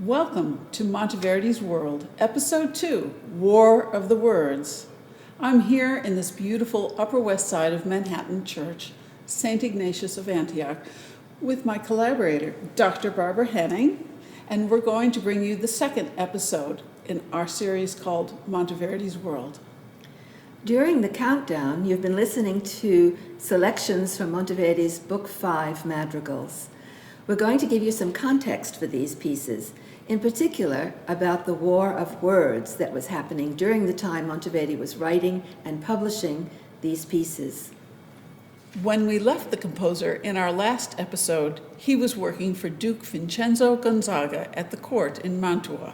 Welcome to Monteverdi's World, Episode 2, War of the Words. I'm here in this beautiful Upper West Side of Manhattan church, St. Ignatius of Antioch, with my collaborator, Dr. Barbara Hanning, and we're going to bring you the second episode in our series called Monteverdi's World. During the countdown, you've been listening to selections from Monteverdi's Book 5, Madrigals. We're going to give you some context for these pieces, in particular about the war of words that was happening during the time Monteverdi was writing and publishing these pieces. When we left the composer in our last episode, he was working for Duke Vincenzo Gonzaga at the court in Mantua.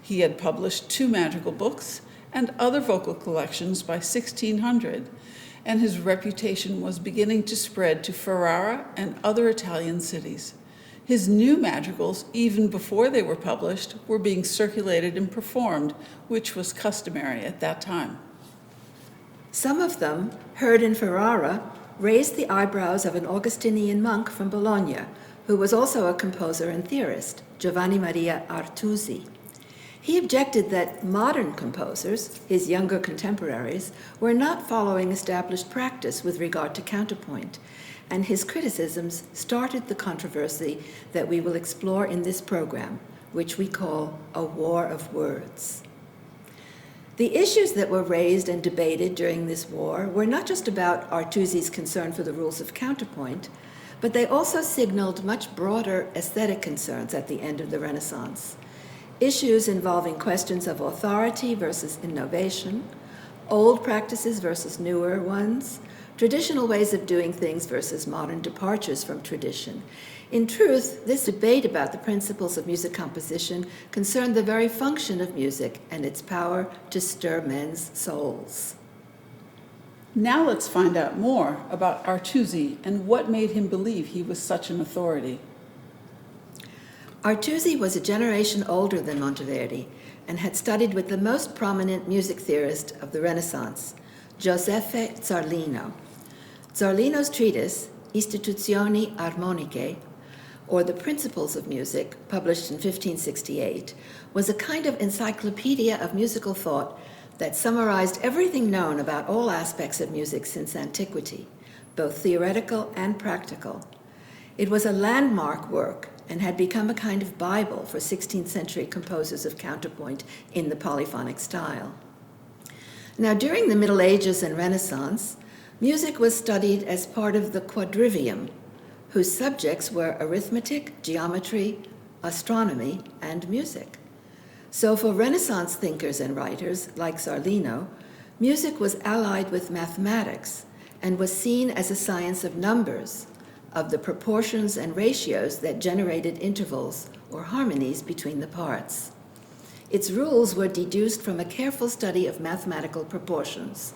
He had published 2 madrigal books and other vocal collections by 1600, and his reputation was beginning to spread to Ferrara and other Italian cities. His new madrigals, even before they were published, were being circulated and performed, which was customary at that time. Some of them, heard in Ferrara, raised the eyebrows of an Augustinian monk from Bologna, who was also a composer and theorist, Giovanni Maria Artusi. He objected that modern composers, his younger contemporaries, were not following established practice with regard to counterpoint, and his criticisms started the controversy that we will explore in this program, which we call a war of words. The issues that were raised and debated during this war were not just about Artusi's concern for the rules of counterpoint, but they also signaled much broader aesthetic concerns at the end of the Renaissance. Issues involving questions of authority versus innovation, old practices versus newer ones, traditional ways of doing things versus modern departures from tradition. In truth, this debate about the principles of music composition concerned the very function of music and its power to stir men's souls. Now let's find out more about Artusi and what made him believe he was such an authority. Artusi was a generation older than Monteverdi and had studied with the most prominent music theorist of the Renaissance, Giuseppe Zarlino. Zarlino's treatise, Istituzioni Armoniche, or The Principles of Music, published in 1568, was a kind of encyclopedia of musical thought that summarized everything known about all aspects of music since antiquity, both theoretical and practical. It was a landmark work and had become a kind of Bible for 16th century composers of counterpoint in the polyphonic style. Now, during the Middle Ages and Renaissance, music was studied as part of the quadrivium, whose subjects were arithmetic, geometry, astronomy, and music. So for Renaissance thinkers and writers like Zarlino, music was allied with mathematics and was seen as a science of numbers, of the proportions and ratios that generated intervals or harmonies between the parts. Its rules were deduced from a careful study of mathematical proportions.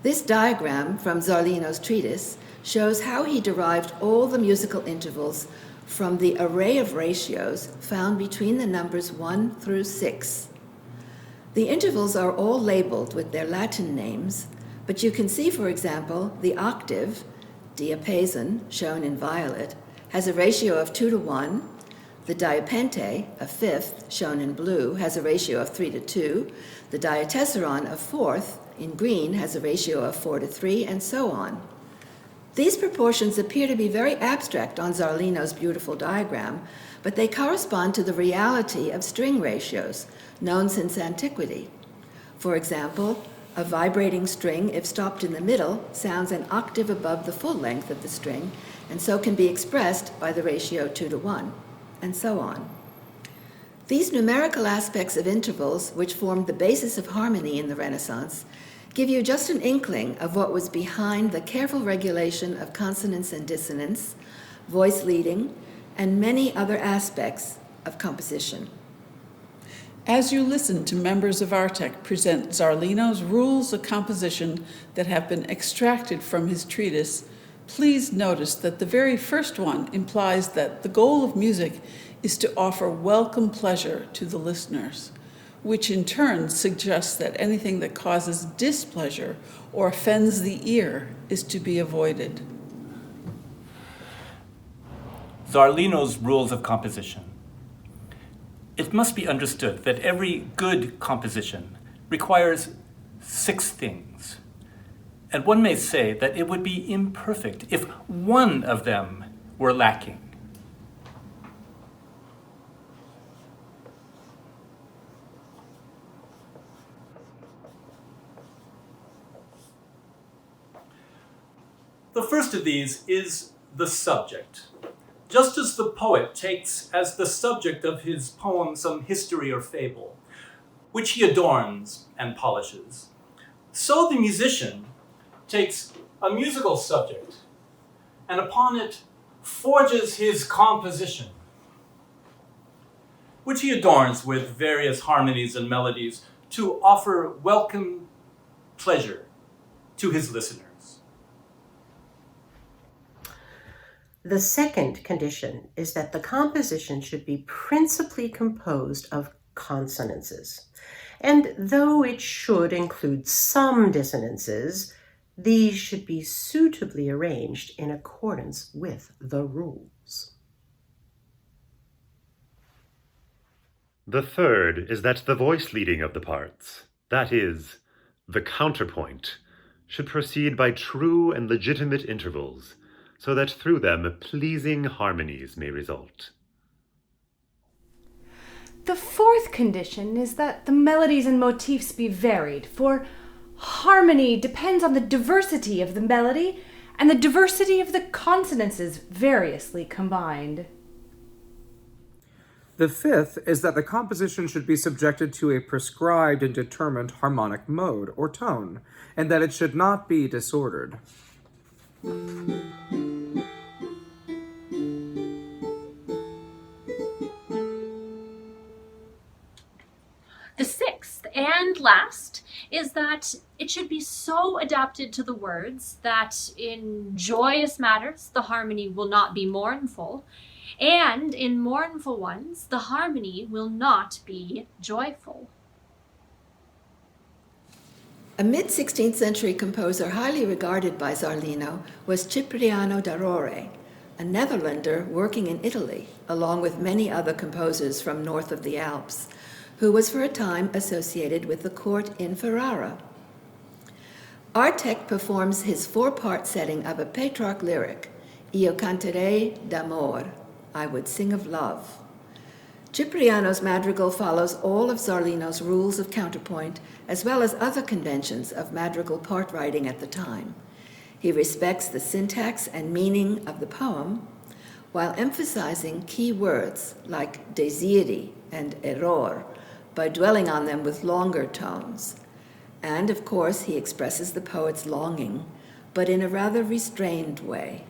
This diagram from Zarlino's treatise shows how he derived all the musical intervals from the array of ratios found between the numbers 1 through 6. The intervals are all labeled with their Latin names, but you can see, for example, the octave, diapason, shown in violet, has a ratio of 2 to 1. The diapente, a fifth, shown in blue, has a ratio of 3 to 2. The diatessaron, a fourth, in green, has a ratio of 4 to 3, and so on. These proportions appear to be very abstract on Zarlino's beautiful diagram, but they correspond to the reality of string ratios, known since antiquity. For example, a vibrating string, if stopped in the middle, sounds an octave above the full length of the string, and so can be expressed by the ratio 2 to 1, and so on. These numerical aspects of intervals, which formed the basis of harmony in the Renaissance, give you just an inkling of what was behind the careful regulation of consonance and dissonance, voice leading, and many other aspects of composition. As you listen to members of ARTEK present Zarlino's rules of composition that have been extracted from his treatise, please notice that the very first one implies that the goal of music is to offer welcome pleasure to the listeners, which in turn suggests that anything that causes displeasure or offends the ear is to be avoided. Zarlino's rules of composition. It must be understood that every good composition requires 6 things, and one may say that it would be imperfect if one of them were lacking. The first of these is the subject. Just as the poet takes as the subject of his poem some history or fable, which he adorns and polishes, so the musician takes a musical subject and upon it forges his composition, which he adorns with various harmonies and melodies to offer welcome pleasure to his listeners. The second condition is that the composition should be principally composed of consonances, and though it should include some dissonances, these should be suitably arranged in accordance with the rules. The third is that the voice leading of the parts, that is, the counterpoint, should proceed by true and legitimate intervals, so that through them pleasing harmonies may result. The fourth condition is that the melodies and motifs be varied, for harmony depends on the diversity of the melody and the diversity of the consonances variously combined. The fifth is that the composition should be subjected to a prescribed and determined harmonic mode or tone, and that it should not be disordered. The sixth and last is that it should be so adapted to the words that in joyous matters the harmony will not be mournful, and in mournful ones the harmony will not be joyful. A mid-16th century composer highly regarded by Zarlino was Cipriano da Rore, a Netherlander working in Italy, along with many other composers from north of the Alps, who was for a time associated with the court in Ferrara. ARTEK performs his 4-part setting of a Petrarch lyric, Io canterei d'amor, I would sing of love. Cipriano's madrigal follows all of Zarlino's rules of counterpoint, as well as other conventions of madrigal part writing at the time. He respects the syntax and meaning of the poem, while emphasizing key words like desiri and error, by dwelling on them with longer tones. And, of course, he expresses the poet's longing, but in a rather restrained way.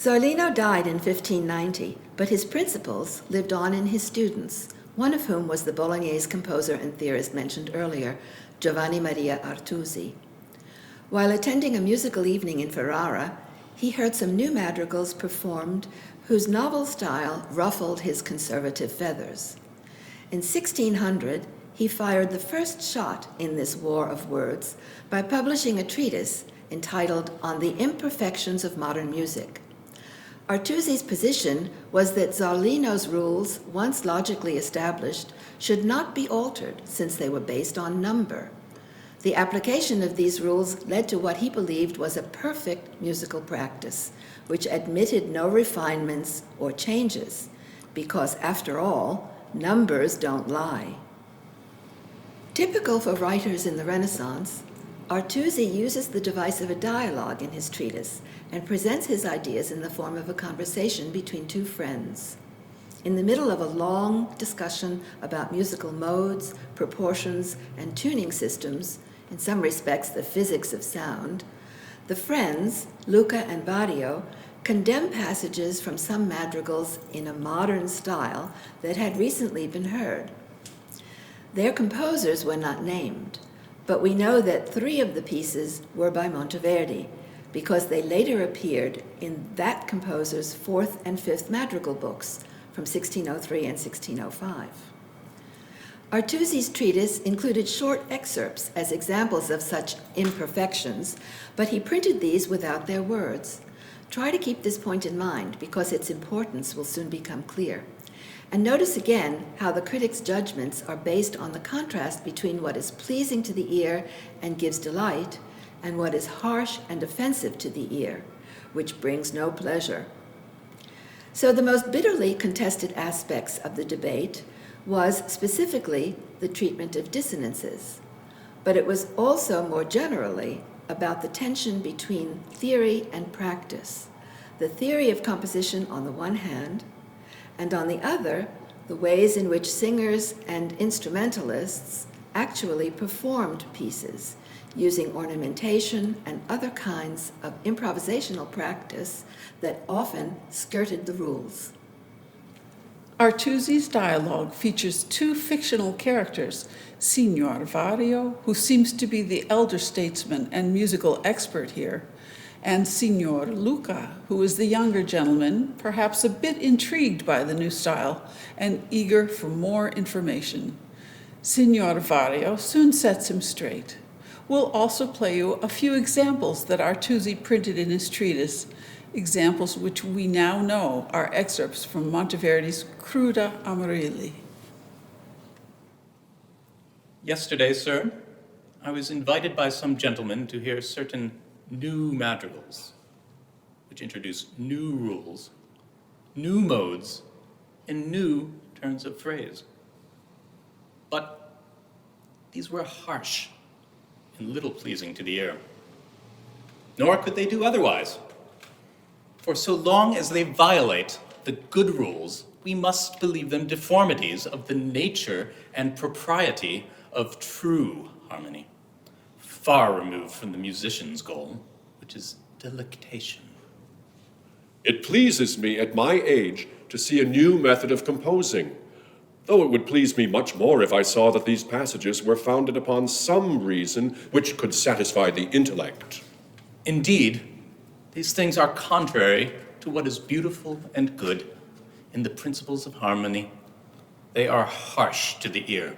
Zarlino died in 1590, but his principles lived on in his students, one of whom was the Bolognese composer and theorist mentioned earlier, Giovanni Maria Artusi. While attending a musical evening in Ferrara, he heard some new madrigals performed whose novel style ruffled his conservative feathers. In 1600, he fired the first shot in this war of words by publishing a treatise entitled On the Imperfections of Modern Music. Artusi's position was that Zarlino's rules, once logically established, should not be altered since they were based on number. The application of these rules led to what he believed was a perfect musical practice, which admitted no refinements or changes, because after all, numbers don't lie. Typical for writers in the Renaissance, Artusi uses the device of a dialogue in his treatise and presents his ideas in the form of a conversation between two friends. In the middle of a long discussion about musical modes, proportions, and tuning systems, in some respects the physics of sound, the friends, Luca and Barrio, condemn passages from some madrigals in a modern style that had recently been heard. Their composers were not named, but we know that 3 of the pieces were by Monteverdi, because they later appeared in that composer's 4th and 5th madrigal books from 1603 and 1605. Artusi's treatise included short excerpts as examples of such imperfections, but he printed these without their words. Try to keep this point in mind, because its importance will soon become clear. And notice again how the critic's judgments are based on the contrast between what is pleasing to the ear and gives delight, and what is harsh and offensive to the ear, which brings no pleasure. So the most bitterly contested aspects of the debate was specifically the treatment of dissonances, but it was also more generally about the tension between theory and practice, the theory of composition on the one hand, and on the other, the ways in which singers and instrumentalists actually performed pieces, using ornamentation and other kinds of improvisational practice that often skirted the rules. Artusi's dialogue features 2 fictional characters, Signor Vario, who seems to be the elder statesman and musical expert here, and Signor Luca, who is the younger gentleman, perhaps a bit intrigued by the new style and eager for more information. Signor Vario soon sets him straight. We'll also play you a few examples that Artusi printed in his treatise, examples which we now know are excerpts from Monteverdi's Cruda Amarilli. Yesterday, sir, I was invited by some gentlemen to hear certain new madrigals, which introduce new rules, new modes, and new turns of phrase. But these were harsh and little pleasing to the ear. Nor could they do otherwise. For so long as they violate the good rules, we must believe them deformities of the nature and propriety of true harmony, far removed from the musician's goal, which is delectation. It pleases me at my age to see a new method of composing, though it would please me much more if I saw that these passages were founded upon some reason which could satisfy the intellect. Indeed, these things are contrary to what is beautiful and good in the principles of harmony. They are harsh to the ear,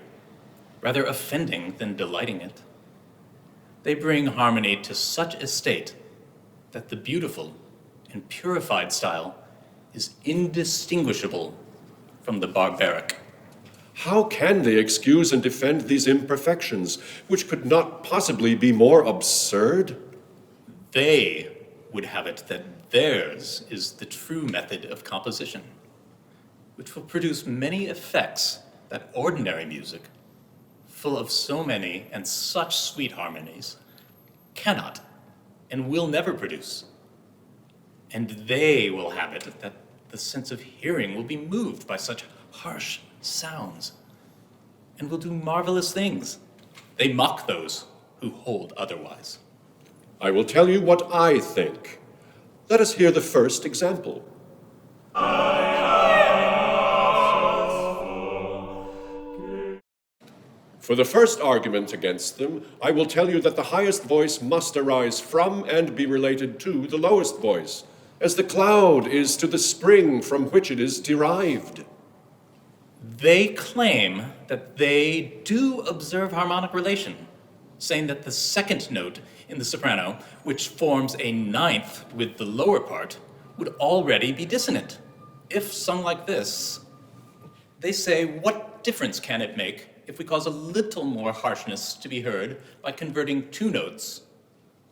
rather offending than delighting it. They bring harmony to such a state that the beautiful and purified style is indistinguishable from the barbaric. How can they excuse and defend these imperfections, which could not possibly be more absurd? They would have it that theirs is the true method of composition, which will produce many effects that ordinary music, full of so many and such sweet harmonies, cannot and will never produce. And they will have it that the sense of hearing will be moved by such harsh sounds and will do marvelous things. They mock those who hold otherwise. I will tell you what I think. Let us hear the first example. For the first argument against them, I will tell you that the highest voice must arise from and be related to the lowest voice, as the cloud is to the spring from which it is derived. They claim that they do observe harmonic relation, saying that the second note in the soprano, which forms a ninth with the lower part, would already be dissonant. If sung like this, they say, what difference can it make if we cause a little more harshness to be heard by converting two notes,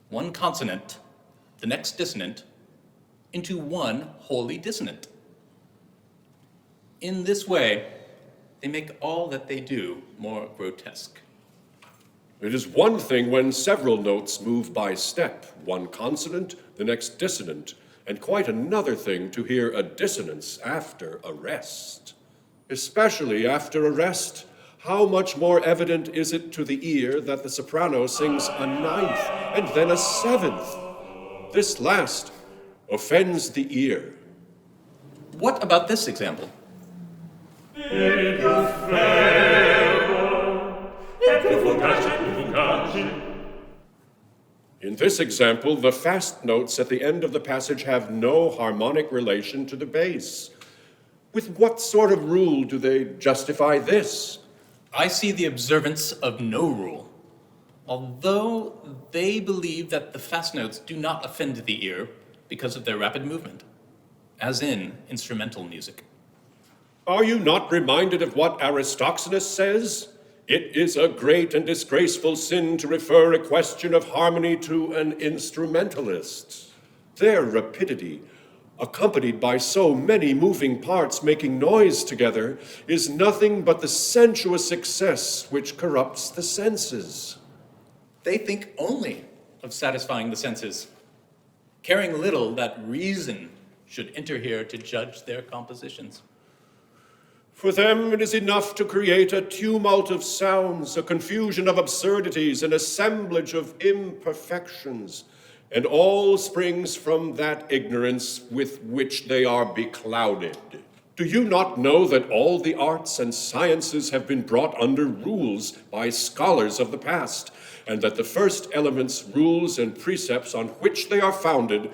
one consonant, the next dissonant, into one wholly dissonant? In this way, they make all that they do more grotesque. It is one thing when several notes move by step, one consonant, the next dissonant, and quite another thing to hear a dissonance after a rest. Especially after a rest, how much more evident is it to the ear that the soprano sings a ninth and then a seventh? This last offends the ear. What about this example? In this example, the fast notes at the end of the passage have no harmonic relation to the bass. With what sort of rule do they justify this? I see the observance of no rule, although they believe that the fast notes do not offend the ear because of their rapid movement, as in instrumental music. Are you not reminded of what Aristoxenus says? It is a great and disgraceful sin to refer a question of harmony to an instrumentalist. Their rapidity, accompanied by so many moving parts making noise together, is nothing but the sensuous excess which corrupts the senses. They think only of satisfying the senses, caring little that reason should enter here to judge their compositions. For them it is enough to create a tumult of sounds, a confusion of absurdities, an assemblage of imperfections, and all springs from that ignorance with which they are beclouded. Do you not know that all the arts and sciences have been brought under rules by scholars of the past, and that the first elements, rules, and precepts on which they are founded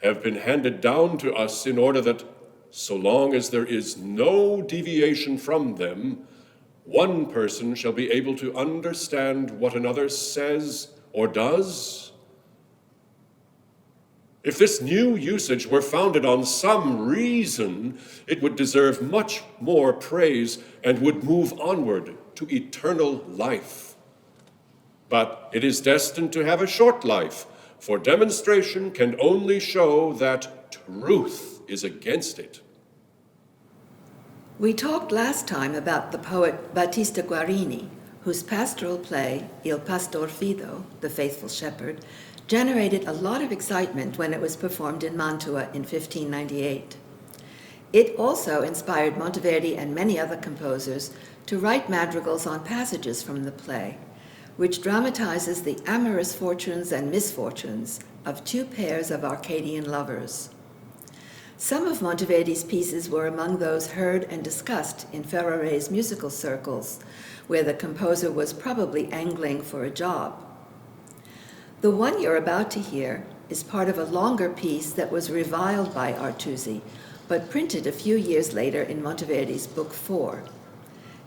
have been handed down to us in order that, so long as there is no deviation from them, one person shall be able to understand what another says or does? If this new usage were founded on some reason, it would deserve much more praise and would move onward to eternal life. But it is destined to have a short life, for demonstration can only show that truth is against it. We talked last time about the poet Battista Guarini, whose pastoral play, Il Pastor Fido, The Faithful Shepherd, generated a lot of excitement when it was performed in Mantua in 1598. It also inspired Monteverdi and many other composers to write madrigals on passages from the play, which dramatizes the amorous fortunes and misfortunes of two pairs of Arcadian lovers. Some of Monteverdi's pieces were among those heard and discussed in Ferrare's musical circles, where the composer was probably angling for a job. The one you're about to hear is part of a longer piece that was reviled by Artusi, but printed a few years later in Monteverdi's Book 4.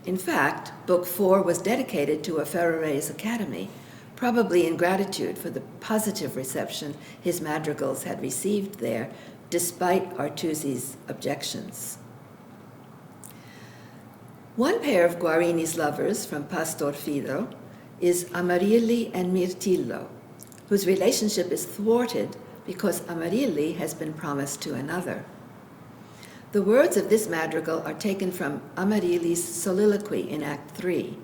In fact, Book 4 was dedicated to a Ferrare's Academy, probably in gratitude for the positive reception his madrigals had received there, despite Artusi's objections. One pair of Guarini's lovers from Pastor Fido is Amarilli and Mirtillo, whose relationship is thwarted because Amarilli has been promised to another. The words of this madrigal are taken from Amarilli's soliloquy in Act 3,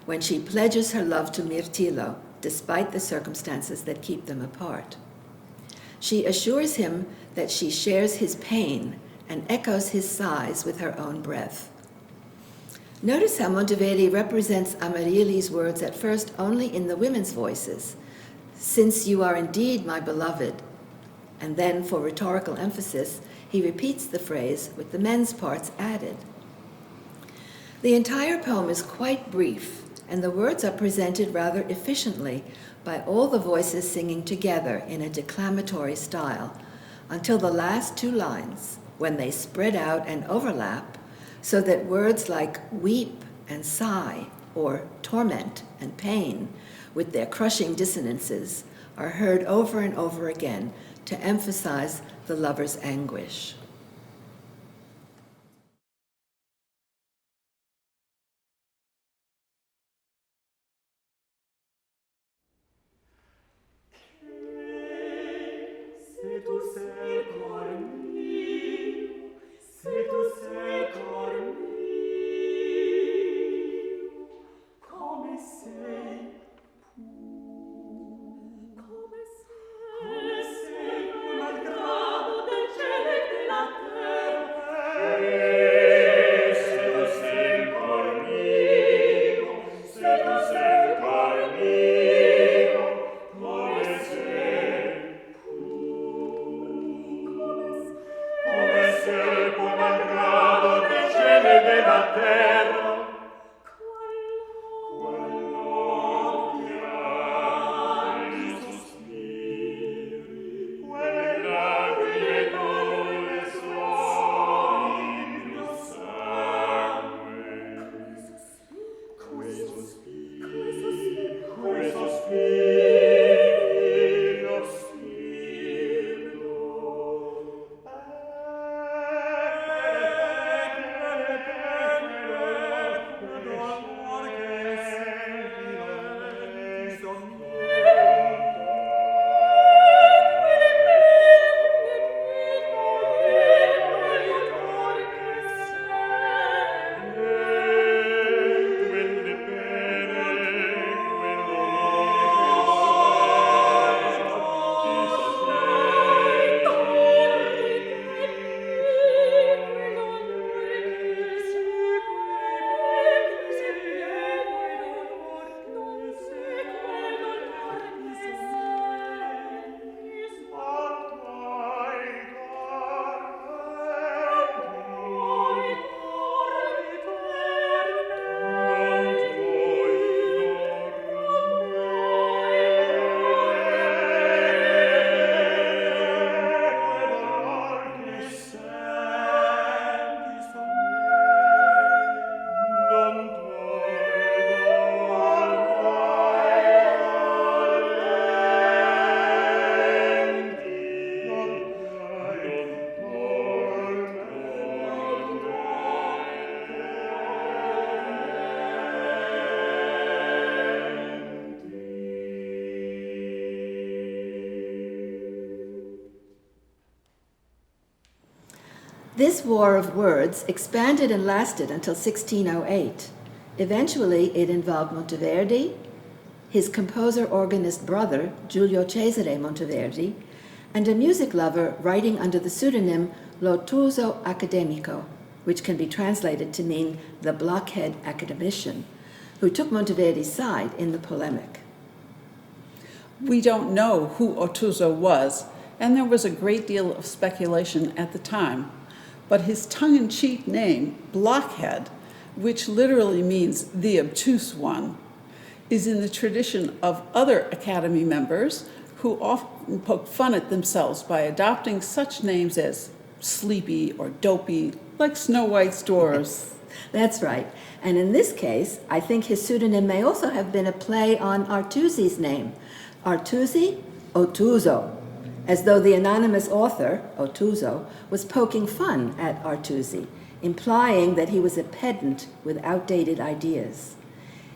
when she pledges her love to Mirtillo despite the circumstances that keep them apart. She assures him that she shares his pain and echoes his sighs with her own breath. Notice how Monteverdi represents Amarilli's words at first only in the women's voices, "Since you are indeed my beloved," and then for rhetorical emphasis, he repeats the phrase with the men's parts added. The entire poem is quite brief, and the words are presented rather efficiently by all the voices singing together in a declamatory style, until the last two lines, when they spread out and overlap, so that words like weep and sigh, or torment and pain, with their crushing dissonances, are heard over and over again to emphasize the lover's anguish. This war of words expanded and lasted until 1608. Eventually, it involved Monteverdi, his composer-organist brother, Giulio Cesare Monteverdi, and a music lover writing under the pseudonym L'Ottuso Accademico, which can be translated to mean the blockhead academician, who took Monteverdi's side in the polemic. We don't know who Ottuso was, and there was a great deal of speculation at the time. But his tongue-in-cheek name, Blockhead, which literally means the obtuse one, is in the tradition of other Academy members who often poke fun at themselves by adopting such names as Sleepy or Dopey, like Snow White's dwarfs. That's right. And in this case, I think his pseudonym may also have been a play on Artusi's name. Artusi, Ottuso, as though the anonymous author, Ottuso, was poking fun at Artusi, implying that he was a pedant with outdated ideas.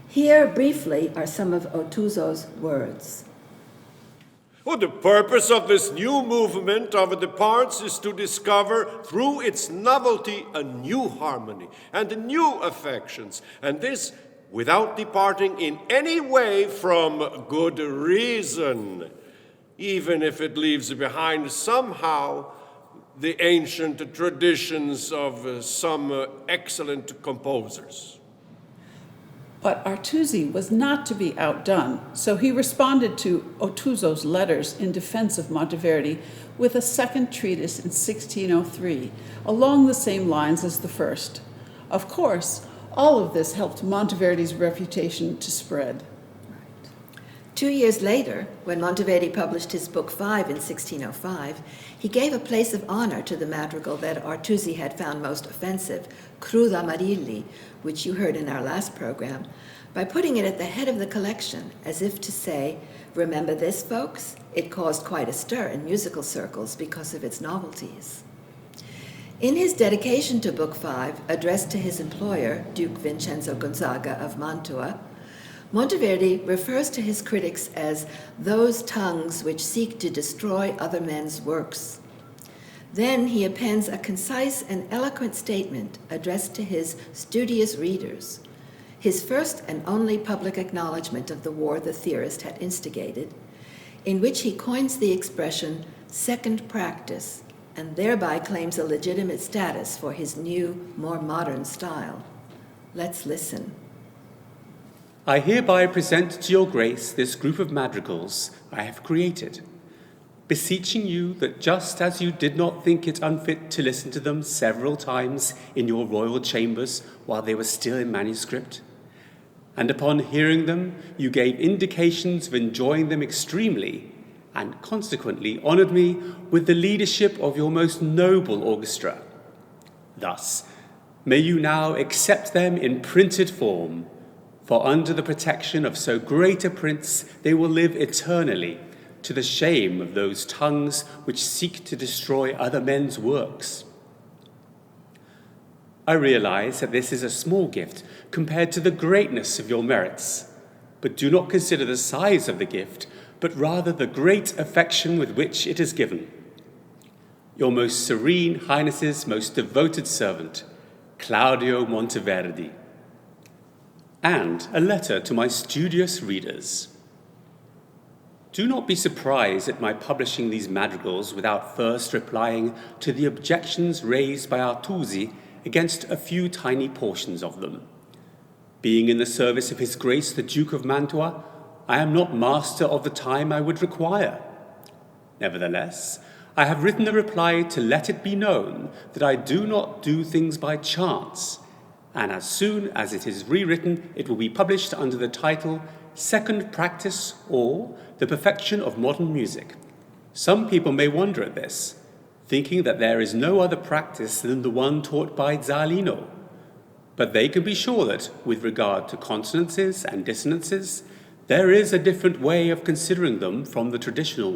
Here, briefly, are some of Ottuso's words. Well, the purpose of this new movement of the parts is to discover, through its novelty, a new harmony and new affections, and this without departing in any way from good reason, even if it leaves behind somehow the ancient traditions of some excellent composers. But Artusi was not to be outdone, so he responded to Otuzzo's letters in defense of Monteverdi with a second treatise in 1603, along the same lines as the first. Of course, all of this helped Monteverdi's reputation to spread. 2 years later, when Monteverdi published his Book 5 in 1605, he gave a place of honor to the madrigal that Artusi had found most offensive, Crud Amarilli, which you heard in our last program, by putting it at the head of the collection, as if to say, remember this, folks? It caused quite a stir in musical circles because of its novelties. In his dedication to Book 5, addressed to his employer, Duke Vincenzo Gonzaga of Mantua, Monteverdi refers to his critics as those tongues which seek to destroy other men's works. Then he appends a concise and eloquent statement addressed to his studious readers, his first and only public acknowledgement of the war the theorist had instigated, in which he coins the expression second practice and thereby claims a legitimate status for his new, more modern style. Let's listen. I hereby present to your grace this group of madrigals I have created, beseeching you that just as you did not think it unfit to listen to them several times in your royal chambers while they were still in manuscript, and upon hearing them you gave indications of enjoying them extremely, and consequently honoured me with the leadership of your most noble orchestra. Thus, may you now accept them in printed form, for under the protection of so great a prince they will live eternally, to the shame of those tongues which seek to destroy other men's works. I realize that this is a small gift compared to the greatness of your merits, but do not consider the size of the gift, but rather the great affection with which it is given. Your most serene highness's most devoted servant, Claudio Monteverdi. And a letter to my studious readers. Do not be surprised at my publishing these madrigals without first replying to the objections raised by Artusi against a few tiny portions of them. Being in the service of His Grace the Duke of Mantua, I am not master of the time I would require. Nevertheless, I have written a reply to let it be known that I do not do things by chance, and as soon as it is rewritten, it will be published under the title Second Practice or The Perfection of Modern Music. Some people may wonder at this, thinking that there is no other practice than the one taught by Zarlino. But they can be sure that, with regard to consonances and dissonances, there is a different way of considering them from the traditional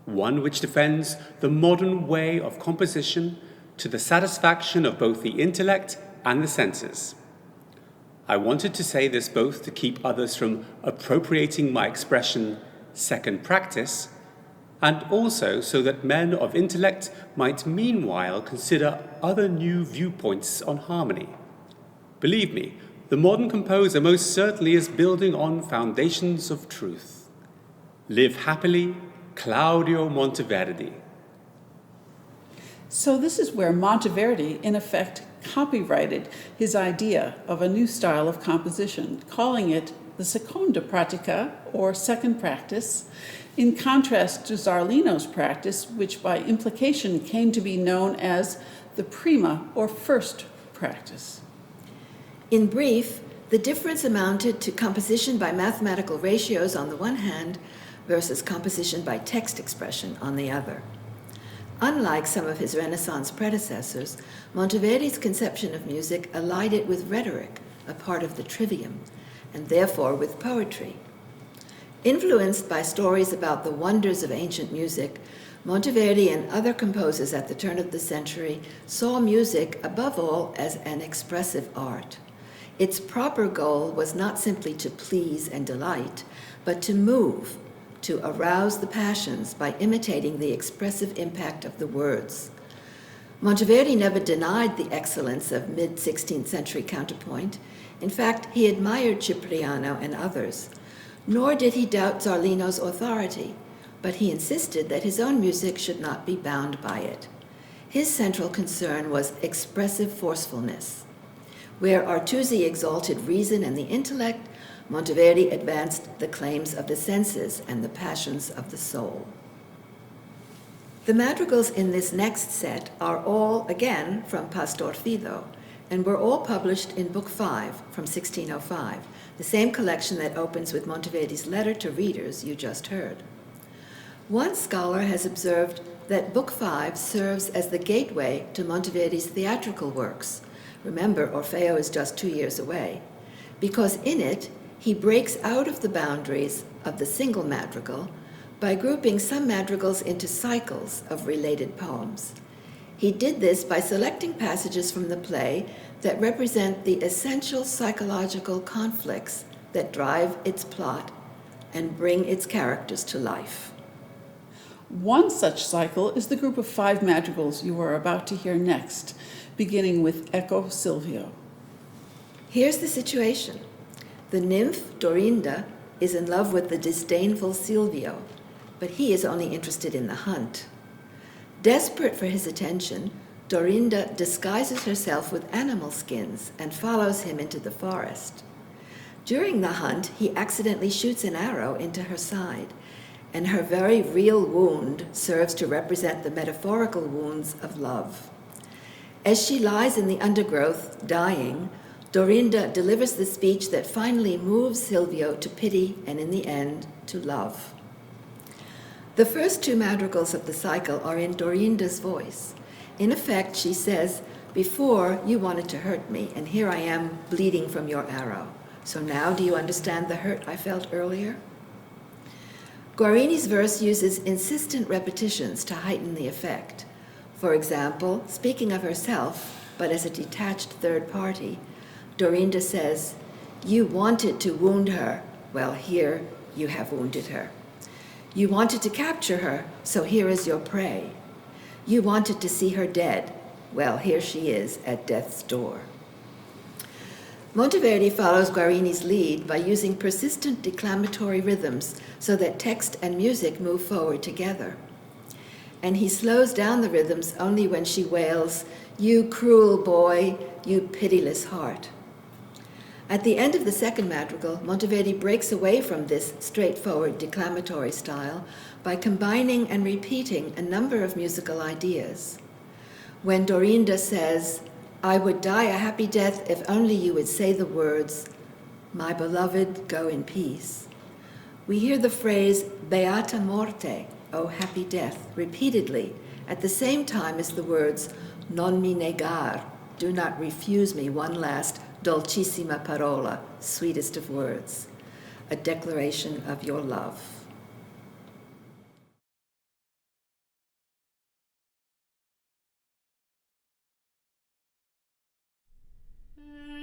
one which defends the modern way of composition to the satisfaction of both the intellect and the senses. I wanted to say this both to keep others from appropriating my expression second practice, and also so that men of intellect might meanwhile consider other new viewpoints on harmony. Believe me, the modern composer most certainly is building on foundations of truth. Live happily, Claudio Monteverdi. So this is where Monteverdi, in effect, copyrighted his idea of a new style of composition, calling it the seconda pratica, or second practice, in contrast to Zarlino's practice, which by implication came to be known as the prima, or first practice. In brief, the difference amounted to composition by mathematical ratios on the one hand versus composition by text expression on the other. Unlike some of his Renaissance predecessors, Monteverdi's conception of music allied it with rhetoric, a part of the trivium, and therefore with poetry. Influenced by stories about the wonders of ancient music, Monteverdi and other composers at the turn of the century saw music, above all, as an expressive art. Its proper goal was not simply to please and delight, but to move, to arouse the passions by imitating the expressive impact of the words. Monteverdi never denied the excellence of mid-16th century counterpoint. In fact, he admired Cipriano and others. Nor did he doubt Zarlino's authority, but he insisted that his own music should not be bound by it. His central concern was expressive forcefulness. Where Artusi exalted reason and the intellect, Monteverdi advanced the claims of the senses and the passions of the soul. The madrigals in this next set are all, again, from Pastor Fido, and were all published in Book 5 from 1605, the same collection that opens with Monteverdi's letter to readers you just heard. One scholar has observed that Book 5 serves as the gateway to Monteverdi's theatrical works. Remember, Orfeo is just 2 years away, because in it he breaks out of the boundaries of the single madrigal by grouping some madrigals into cycles of related poems. He did this by selecting passages from the play that represent the essential psychological conflicts that drive its plot and bring its characters to life. One such cycle is the group of 5 madrigals you are about to hear next, beginning with Ekko Silvio. Here's the situation. The nymph, Dorinda, is in love with the disdainful Silvio, but he is only interested in the hunt. Desperate for his attention, Dorinda disguises herself with animal skins and follows him into the forest. During the hunt, he accidentally shoots an arrow into her side, and her very real wound serves to represent the metaphorical wounds of love. As she lies in the undergrowth, dying, Dorinda delivers the speech that finally moves Silvio to pity and, in the end, to love. The first 2 madrigals of the cycle are in Dorinda's voice. In effect, she says, "Before, you wanted to hurt me, and here I am bleeding from your arrow. So now do you understand the hurt I felt earlier?" Guarini's verse uses insistent repetitions to heighten the effect. For example, speaking of herself, but as a detached third party, Dorinda says, "You wanted to wound her. Well, here you have wounded her. You wanted to capture her, so here is your prey. You wanted to see her dead. Well, here she is at death's door." Monteverdi follows Guarini's lead by using persistent declamatory rhythms so that text and music move forward together. And he slows down the rhythms only when she wails, "You cruel boy, you pitiless heart." At the end of the second madrigal, Monteverdi breaks away from this straightforward declamatory style by combining and repeating a number of musical ideas. When Dorinda says, "I would die a happy death if only you would say the words, 'My beloved, go in peace,' we hear the phrase, 'Beata morte,' O happy death, repeatedly at the same time as the words, 'Non mi negar,' do not refuse me one last dolcissima parola, sweetest of words, a declaration of your love." Thank you.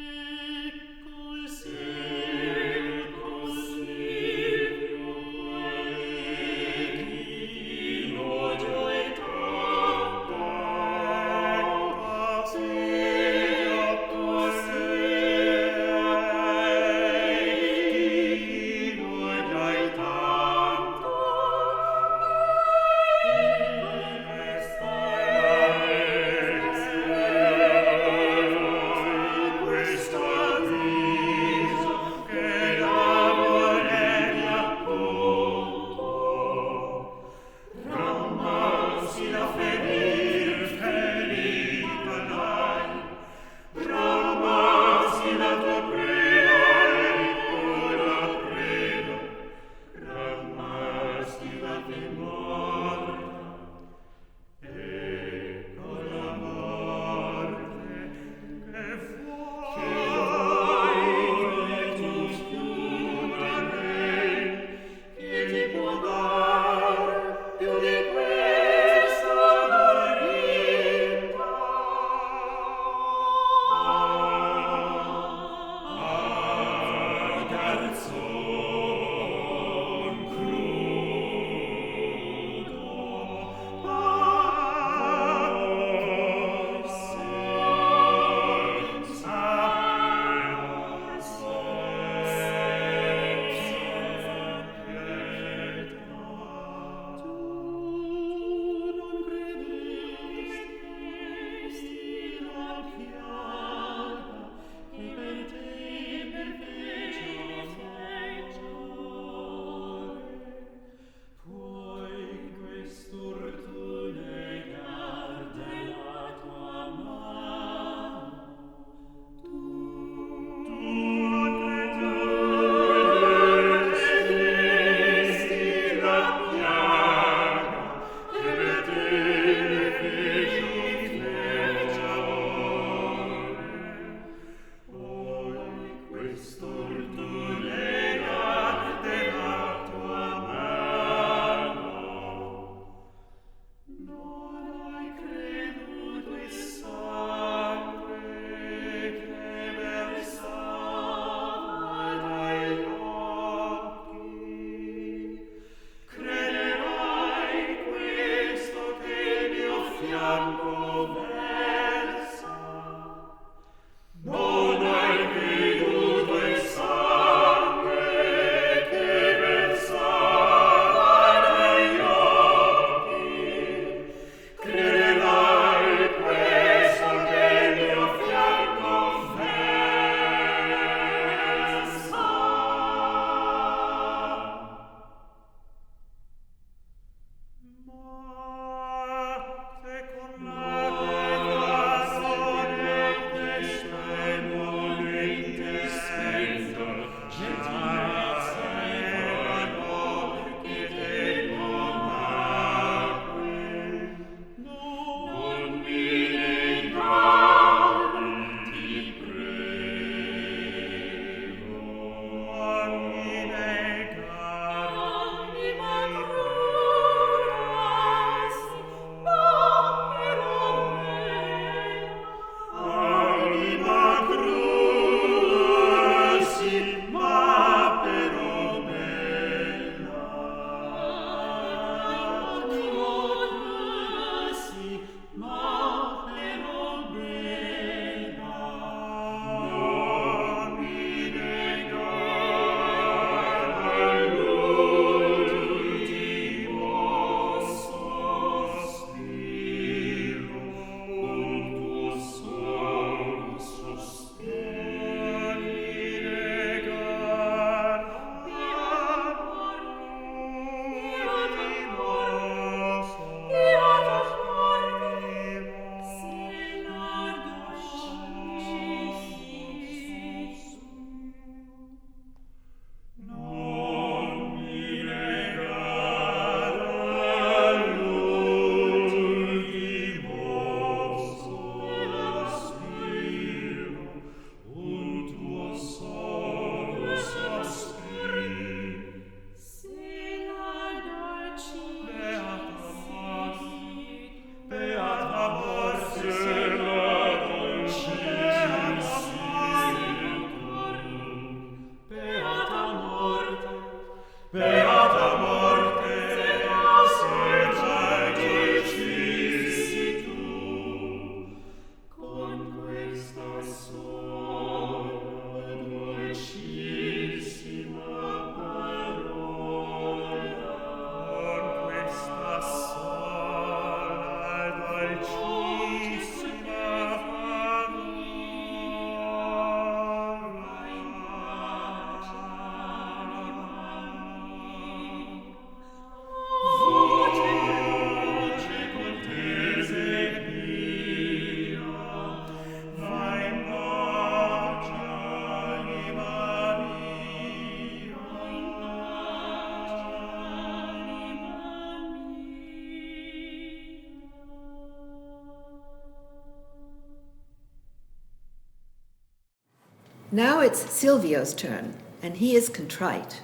Now it's Silvio's turn, and he is contrite.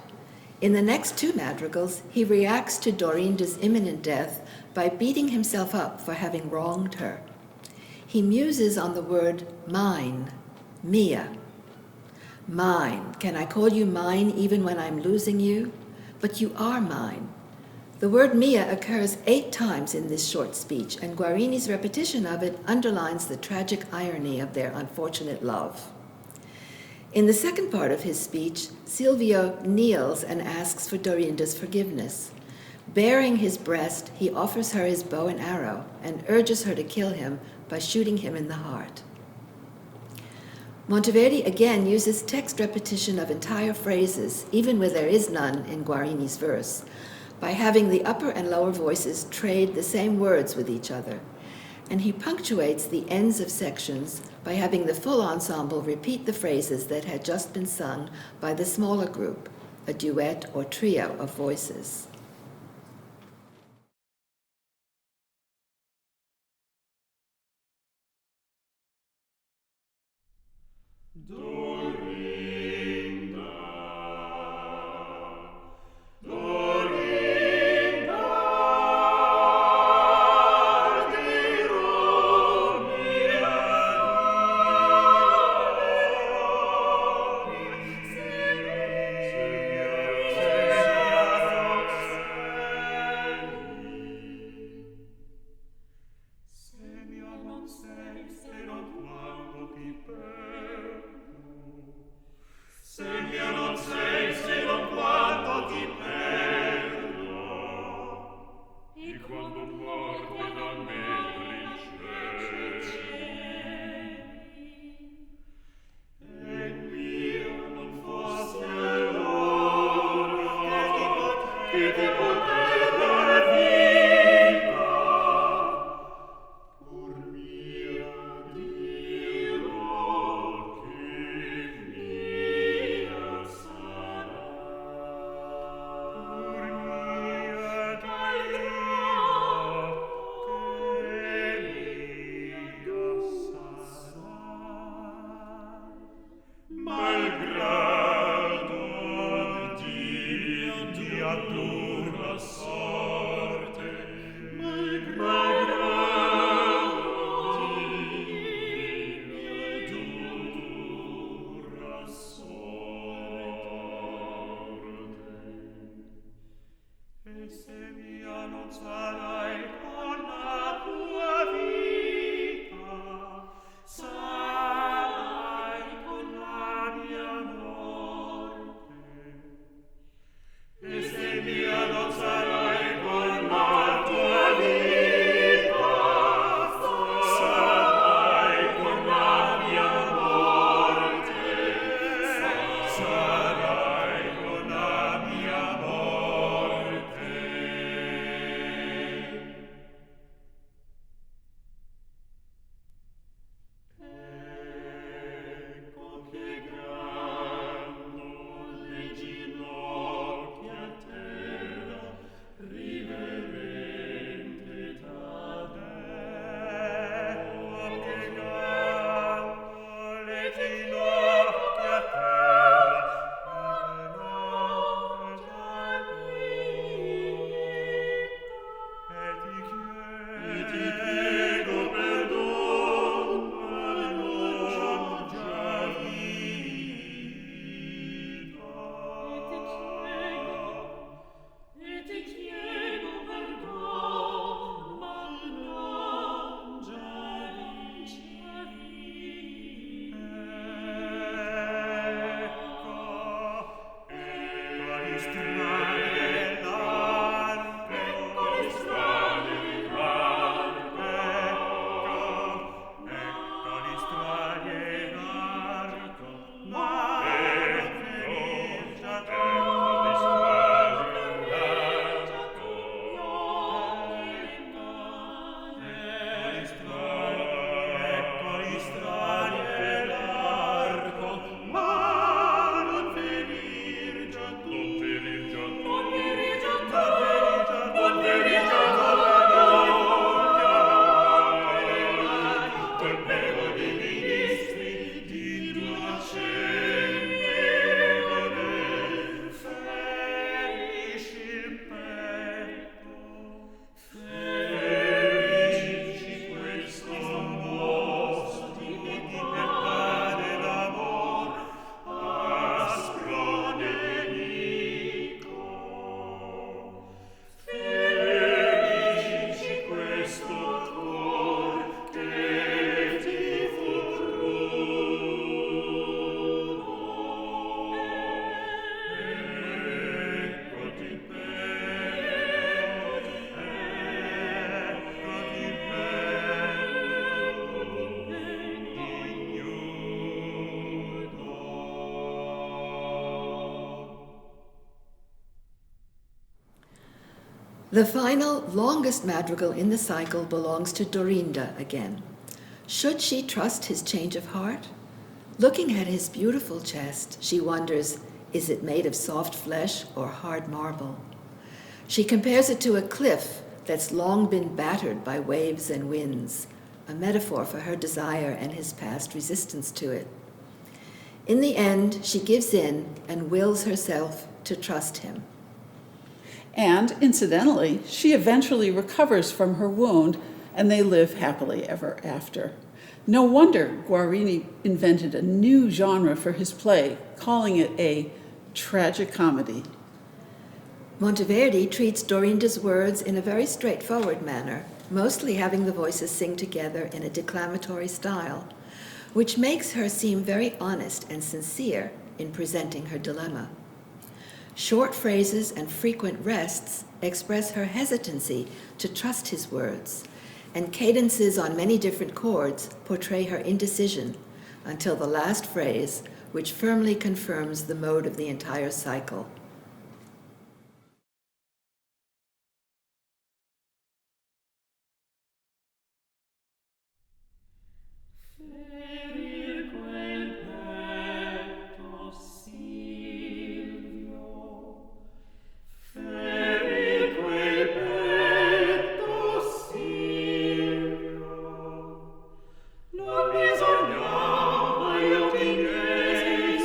In the next two madrigals, he reacts to Dorinda's imminent death by beating himself up for having wronged her. He muses on the word mine, mia. Mine, can I call you mine even when I'm losing you? But you are mine. The word mia occurs 8 times in this short speech, and Guarini's repetition of it underlines the tragic irony of their unfortunate love. In the second part of his speech, Silvio kneels and asks for Dorinda's forgiveness. Baring his breast, he offers her his bow and arrow and urges her to kill him by shooting him in the heart. Monteverdi again uses text repetition of entire phrases, even where there is none in Guarini's verse, by having the upper and lower voices trade the same words with each other. And he punctuates the ends of sections by having the full ensemble repeat the phrases that had just been sung by the smaller group, a duet or trio of voices. The final, longest madrigal in the cycle belongs to Dorinda again. Should she trust his change of heart? Looking at his beautiful chest, she wonders, is it made of soft flesh or hard marble? She compares it to a cliff that's long been battered by waves and winds, a metaphor for her desire and his past resistance to it. In the end, she gives in and wills herself to trust him. And, incidentally, she eventually recovers from her wound, and they live happily ever after. No wonder Guarini invented a new genre for his play, calling it a tragicomedy. Monteverdi treats Dorinda's words in a very straightforward manner, mostly having the voices sing together in a declamatory style, which makes her seem very honest and sincere in presenting her dilemma. Short phrases and frequent rests express her hesitancy to trust his words, and cadences on many different chords portray her indecision until the last phrase, which firmly confirms the mode of the entire cycle. Bisognava io timessi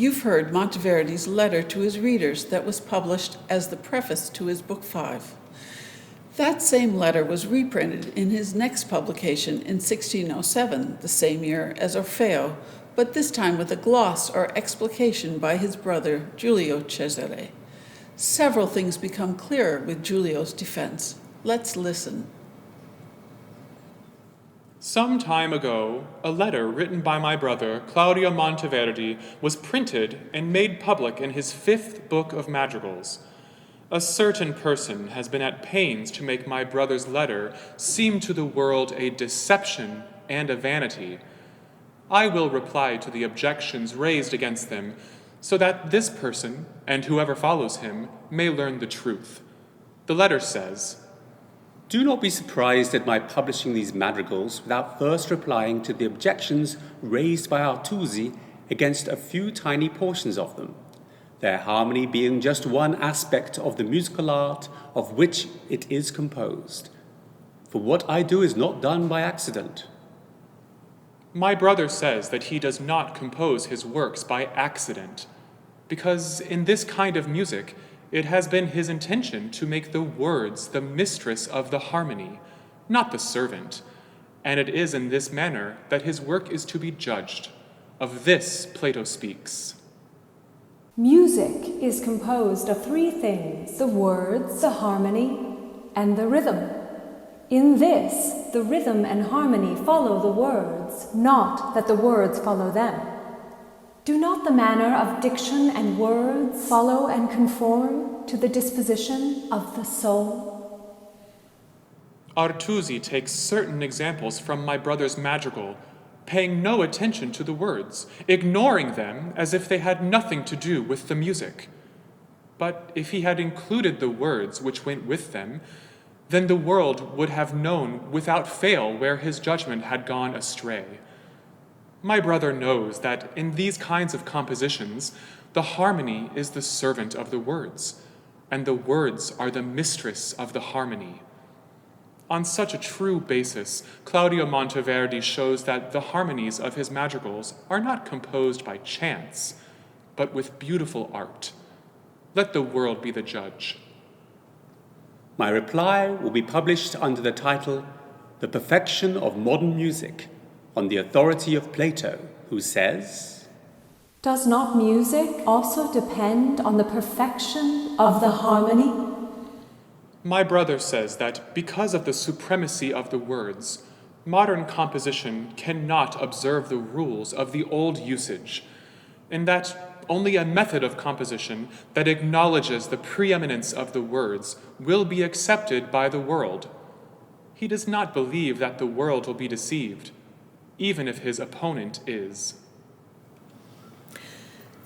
You've heard Monteverdi's letter to his readers that was published as the preface to his Book 5. That same letter was reprinted in his next publication in 1607, the same year as Orfeo, but this time with a gloss or explication by his brother Giulio Cesare. Several things become clearer with Giulio's defense. Let's listen. Some time ago, a letter written by my brother, Claudio Monteverdi, was printed and made public in his 5th book of Madrigals. A certain person has been at pains to make my brother's letter seem to the world a deception and a vanity. I will reply to the objections raised against them, so that this person, and whoever follows him, may learn the truth. The letter says, Do not be surprised at my publishing these madrigals without first replying to the objections raised by Artusi against a few tiny portions of them, their harmony being just one aspect of the musical art of which it is composed. For what I do is not done by accident. My brother says that he does not compose his works by accident, because in this kind of music, it has been his intention to make the words the mistress of the harmony, not the servant, and it is in this manner that his work is to be judged. Of this Plato speaks. Music is composed of 3 things: the words, the harmony, and the rhythm. In this, the rhythm and harmony follow the words, not that the words follow them. Do not the manner of diction and words follow and conform to the disposition of the soul? Artusi takes certain examples from my brother's madrigal, paying no attention to the words, ignoring them as if they had nothing to do with the music. But if he had included the words which went with them, then the world would have known without fail where his judgment had gone astray. My brother knows that in these kinds of compositions, the harmony is the servant of the words, and the words are the mistress of the harmony. On such a true basis, Claudio Monteverdi shows that the harmonies of his madrigals are not composed by chance, but with beautiful art. Let the world be the judge. My reply will be published under the title, The Perfection of Modern Music, on the authority of Plato, who says, Does not music also depend on the perfection of the harmony? My brother says that because of the supremacy of the words, modern composition cannot observe the rules of the old usage, and that only a method of composition that acknowledges the preeminence of the words will be accepted by the world. He does not believe that the world will be deceived, even if his opponent is.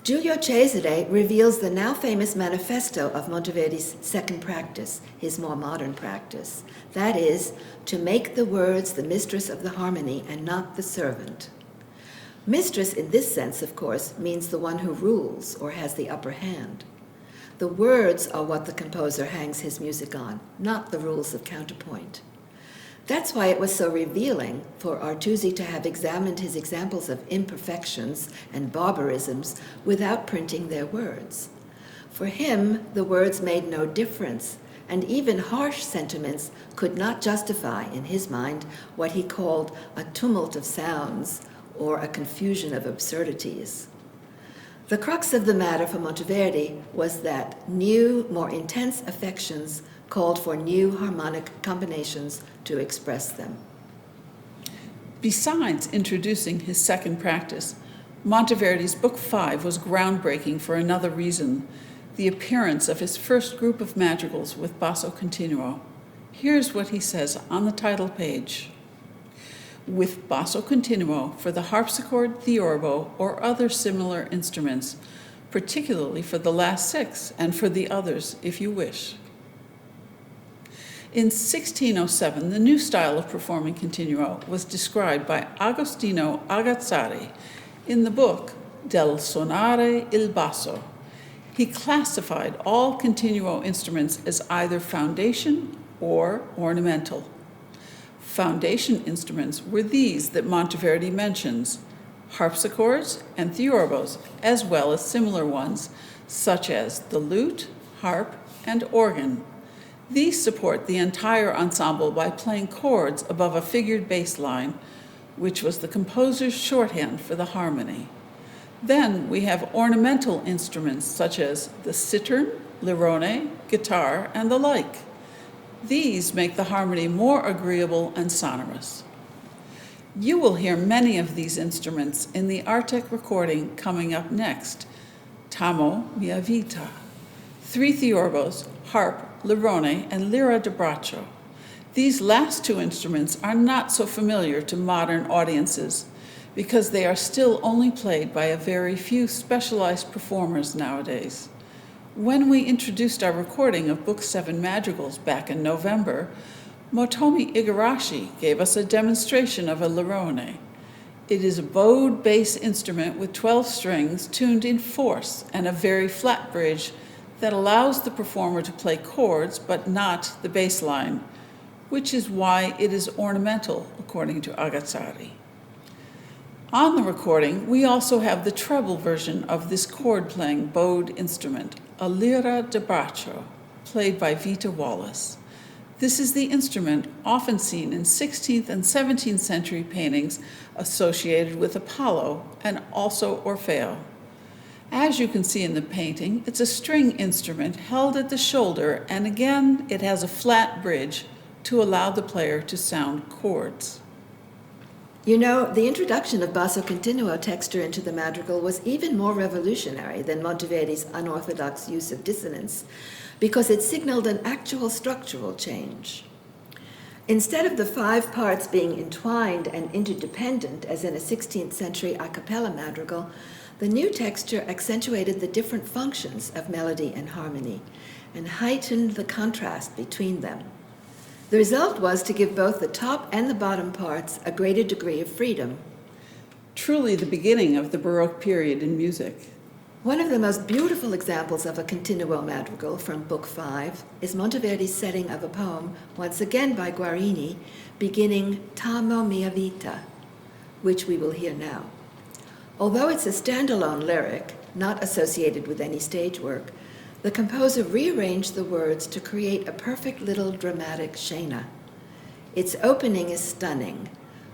Giulio Cesare reveals the now famous manifesto of Monteverdi's second practice, his more modern practice. That is, to make the words the mistress of the harmony and not the servant. Mistress in this sense, of course, means the one who rules or has the upper hand. The words are what the composer hangs his music on, not the rules of counterpoint. That's why it was so revealing for Artusi to have examined his examples of imperfections and barbarisms without printing their words. For him, the words made no difference, and even harsh sentiments could not justify, in his mind, what he called a tumult of sounds or a confusion of absurdities. The crux of the matter for Monteverdi was that new, more intense affections called for new harmonic combinations to express them. Besides introducing his second practice, Monteverdi's Book 5 was groundbreaking for another reason, the appearance of his first group of madrigals with basso continuo. Here's what he says on the title page. With basso continuo for the harpsichord, theorbo, or other similar instruments, particularly for the last 6 and for the others if you wish. In 1607, the new style of performing continuo was described by Agostino Agazzari in the book Del Sonare il Basso. He classified all continuo instruments as either foundation or ornamental. Foundation instruments were these that Monteverdi mentions: harpsichords, and theorbos, as well as similar ones, such as the lute, harp, and organ. These support the entire ensemble by playing chords above a figured bass line, which was the composer's shorthand for the harmony. Then we have ornamental instruments such as the cittern, lirone, guitar, and the like. These make the harmony more agreeable and sonorous. You will hear many of these instruments in the ARTEK recording coming up next. T'amo mia vita, 3 theorbos, harp, lirone, and lira da braccio. These last 2 instruments are not so familiar to modern audiences because they are still only played by a very few specialized performers nowadays. When we introduced our recording of Book 7 Madrigals back in November, Motomi Igarashi gave us a demonstration of a lirone. It is a bowed bass instrument with 12 strings tuned in fourths and a very flat bridge that allows the performer to play chords but not the bass line, which is why it is ornamental, according to Agazzari. On the recording, we also have the treble version of this chord-playing bowed instrument, a lira da braccio, played by Vita Wallace. This is the instrument often seen in 16th and 17th century paintings associated with Apollo and also Orfeo. As you can see in the painting, it's a string instrument held at the shoulder, and again, it has a flat bridge to allow the player to sound chords. You know, the introduction of basso continuo texture into the madrigal was even more revolutionary than Monteverdi's unorthodox use of dissonance, because it signaled an actual structural change. Instead of the 5 parts being entwined and interdependent, as in a 16th century a cappella madrigal, the new texture accentuated the different functions of melody and harmony and heightened the contrast between them. The result was to give both the top and the bottom parts a greater degree of freedom. Truly the beginning of the Baroque period in music. One of the most beautiful examples of a continuo madrigal from Book 5 is Monteverdi's setting of a poem, once again by Guarini, beginning T'amo mia vita, which we will hear now. Although it's a standalone lyric, not associated with any stage work, the composer rearranged the words to create a perfect little dramatic scena. Its opening is stunning.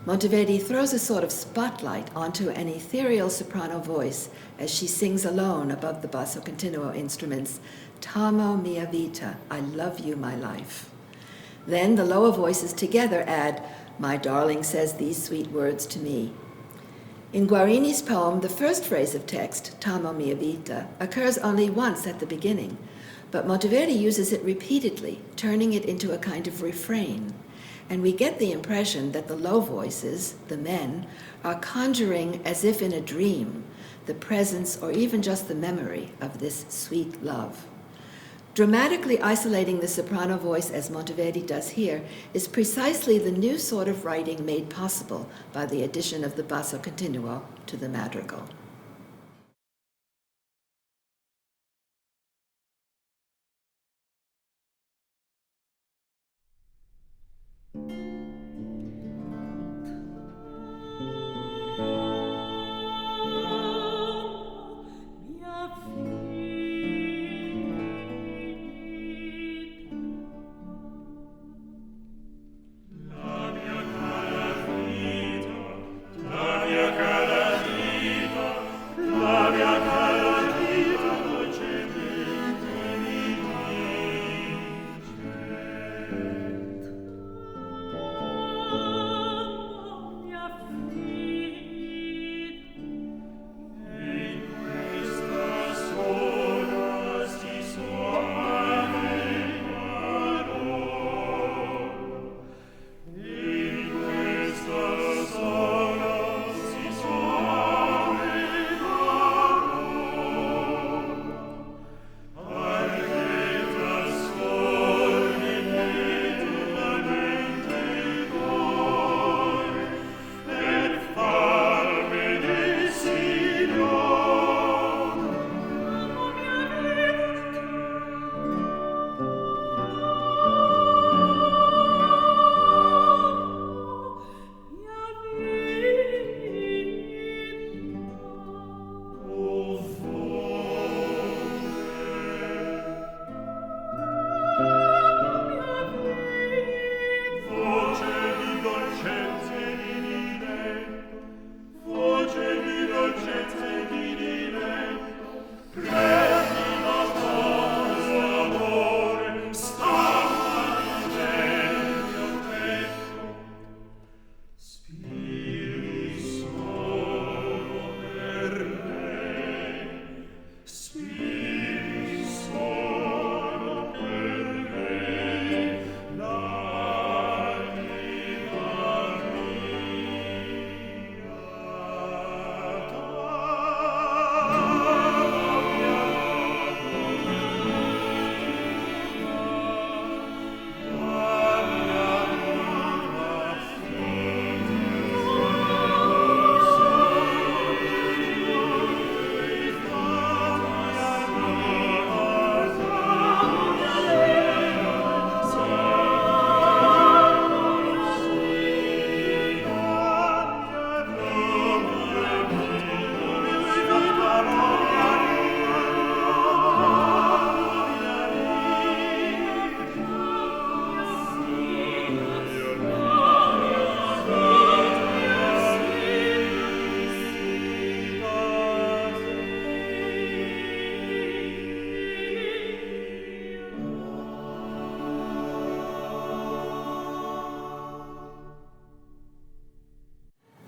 Monteverdi throws a sort of spotlight onto an ethereal soprano voice as she sings alone above the basso continuo instruments, T'amo mia vita, I love you, my life. Then the lower voices together add, my darling says these sweet words to me. In Guarini's poem, the first phrase of text, T'amo mia vita, occurs only once at the beginning, but Monteverdi uses it repeatedly, turning it into a kind of refrain. And we get the impression that the low voices, the men, are conjuring, as if in a dream, the presence or even just the memory of this sweet love. Dramatically isolating the soprano voice, as Monteverdi does here, is precisely the new sort of writing made possible by the addition of the basso continuo to the madrigal. La mia cara vita,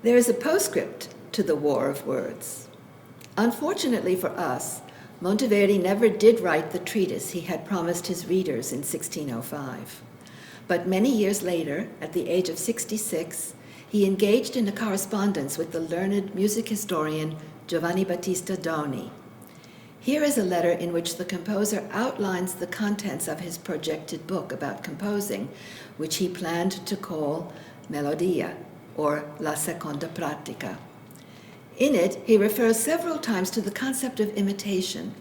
There is a postscript to the War of Words. Unfortunately for us, Monteverdi never did write the treatise he had promised his readers in 1605. But many years later, at the age of 66, he engaged in a correspondence with the learned music historian Giovanni Battista Doni. Here is a letter in which the composer outlines the contents of his projected book about composing, which he planned to call Melodia, or La Seconda Pratica. In it, he refers several times to the concept of imitation,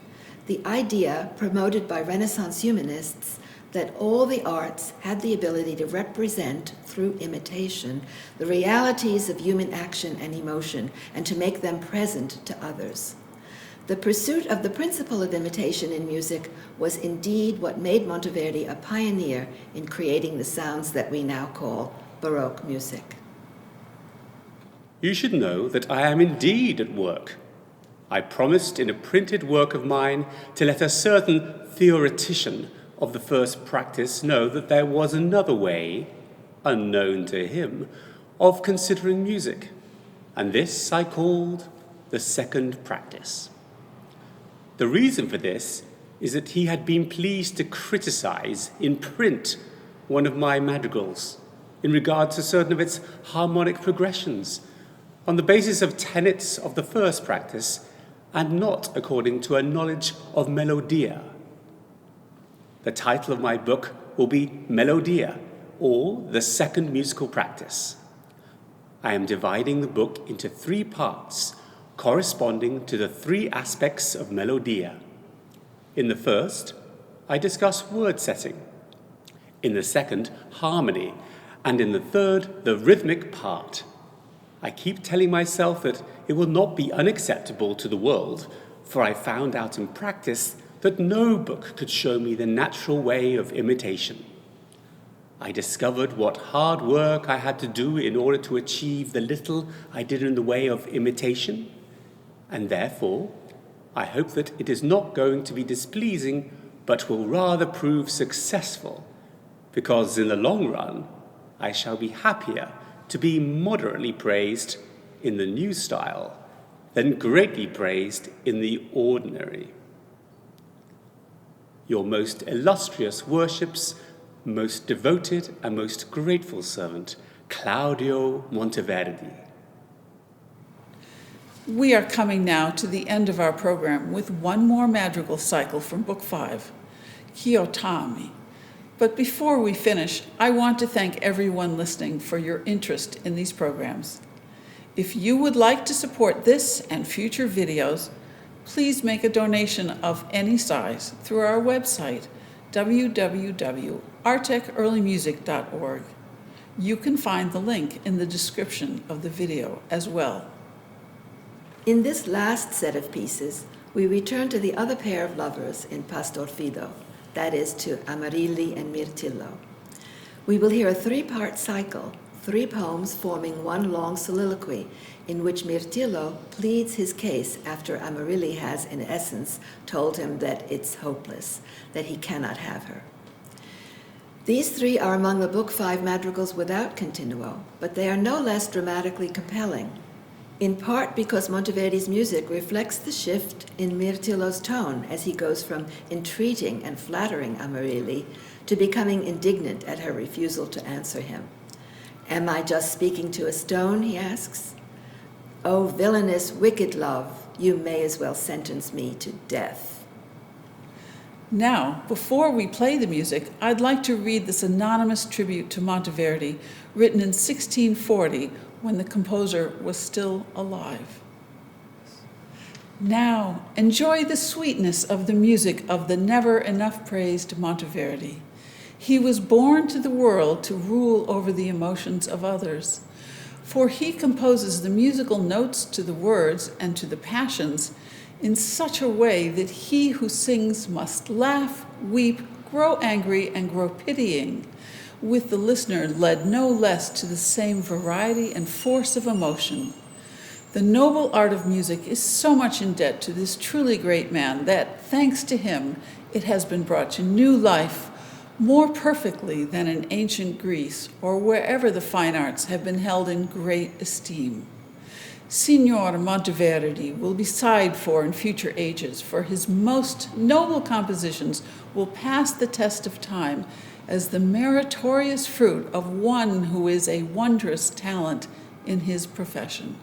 the idea promoted by Renaissance humanists that all the arts had the ability to represent, through imitation, the realities of human action and emotion, and to make them present to others. The pursuit of the principle of imitation in music was indeed what made Monteverdi a pioneer in creating the sounds that we now call Baroque music. You should know that I am indeed at work. I promised in a printed work of mine to let a certain theoretician of the first practice know that there was another way, unknown to him, of considering music, and this I called the second practice. The reason for this is that he had been pleased to criticize in print one of my madrigals in regard to certain of its harmonic progressions on the basis of tenets of the first practice and not according to a knowledge of melodia. The title of my book will be Melodia, or the second musical practice. I am dividing the book into 3 parts, corresponding to the 3 aspects of melodia. In the first, I discuss word setting. In the second, harmony. And in the third, the rhythmic part. I keep telling myself that it will not be unacceptable to the world, for I found out in practice that no book could show me the natural way of imitation. I discovered what hard work I had to do in order to achieve the little I did in the way of imitation, and therefore I hope that it is not going to be displeasing, but will rather prove successful, because in the long run I shall be happier to be moderately praised in the new style than greatly praised in the ordinary. Your most illustrious worships, most devoted and most grateful servant, Claudio Monteverdi. We are coming now to the end of our program with one more madrigal cycle from Book 5, Chiotami. But before we finish, I want to thank everyone listening for your interest in these programs. If you would like to support this and future videos, please make a donation of any size through our website, www.artekearlymusic.org. You can find the link in the description of the video as well. In this last set of pieces, we return to the other pair of lovers in Pastor Fido, that is, to Amarilli and Mirtillo. We will hear a 3-part cycle, 3 poems forming one long soliloquy, in which Mirtillo pleads his case after Amarilli has, in essence, told him that it's hopeless, that he cannot have her. These 3 are among the Book 5 madrigals without continuo, but they are no less dramatically compelling, in part because Monteverdi's music reflects the shift in Mirtillo's tone as he goes from entreating and flattering Amarilli to becoming indignant at her refusal to answer him. "Am I just speaking to a stone?" he asks. "Oh, villainous, wicked love, you may as well sentence me to death." Now, before we play the music, I'd like to read this anonymous tribute to Monteverdi, written in 1640, when the composer was still alive. Now, enjoy the sweetness of the music of the never enough praised Monteverdi. He was born to the world to rule over the emotions of others, for he composes the musical notes to the words and to the passions in such a way that he who sings must laugh, weep, grow angry, and grow pitying, with the listener led no less to the same variety and force of emotion. The noble art of music is so much in debt to this truly great man that, thanks to him, it has been brought to new life more perfectly than in ancient Greece or wherever the fine arts have been held in great esteem. Signor Monteverdi will be sighed for in future ages, for his most noble compositions will pass the test of time as the meritorious fruit of one who is a wondrous talent in his profession.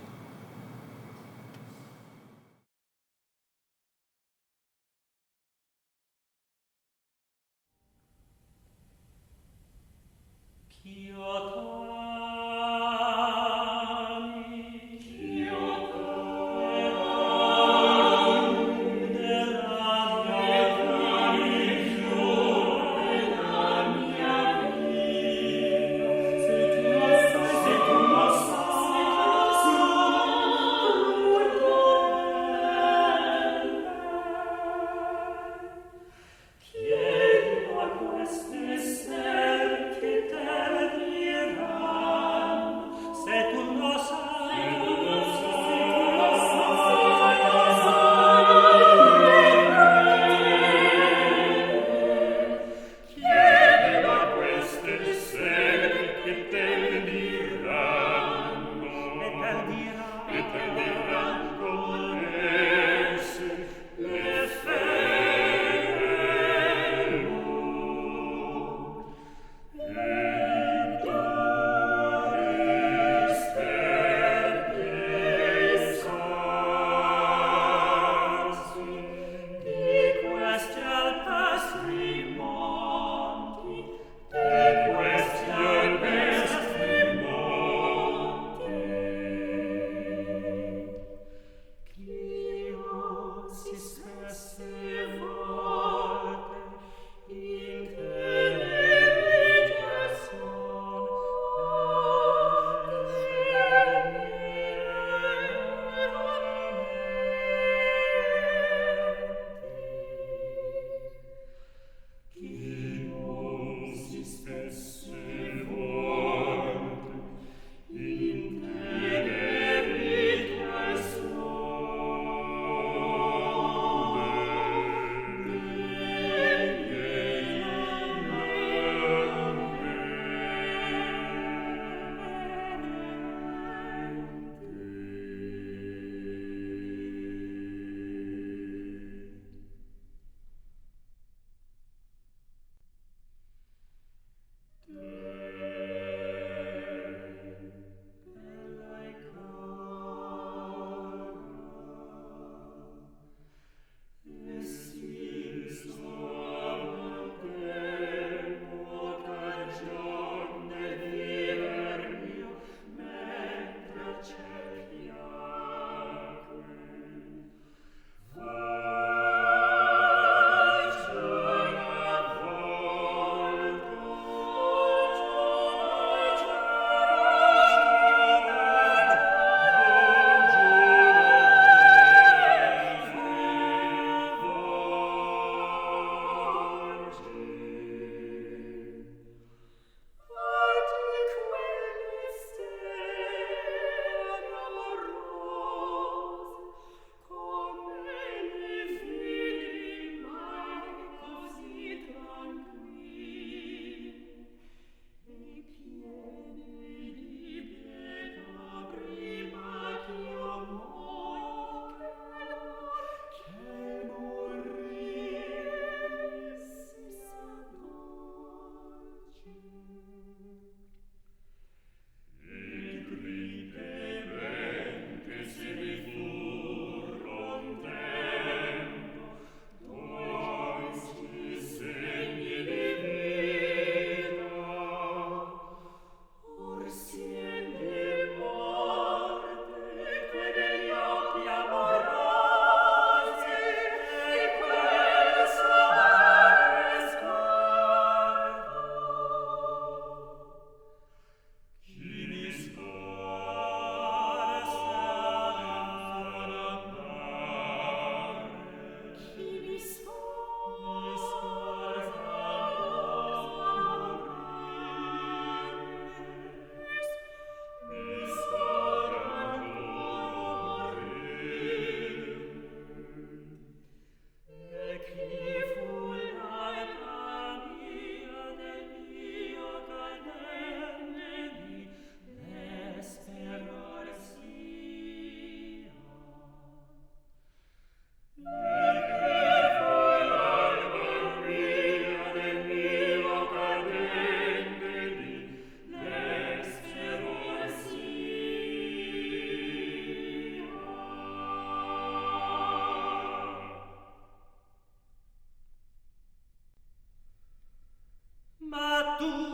tu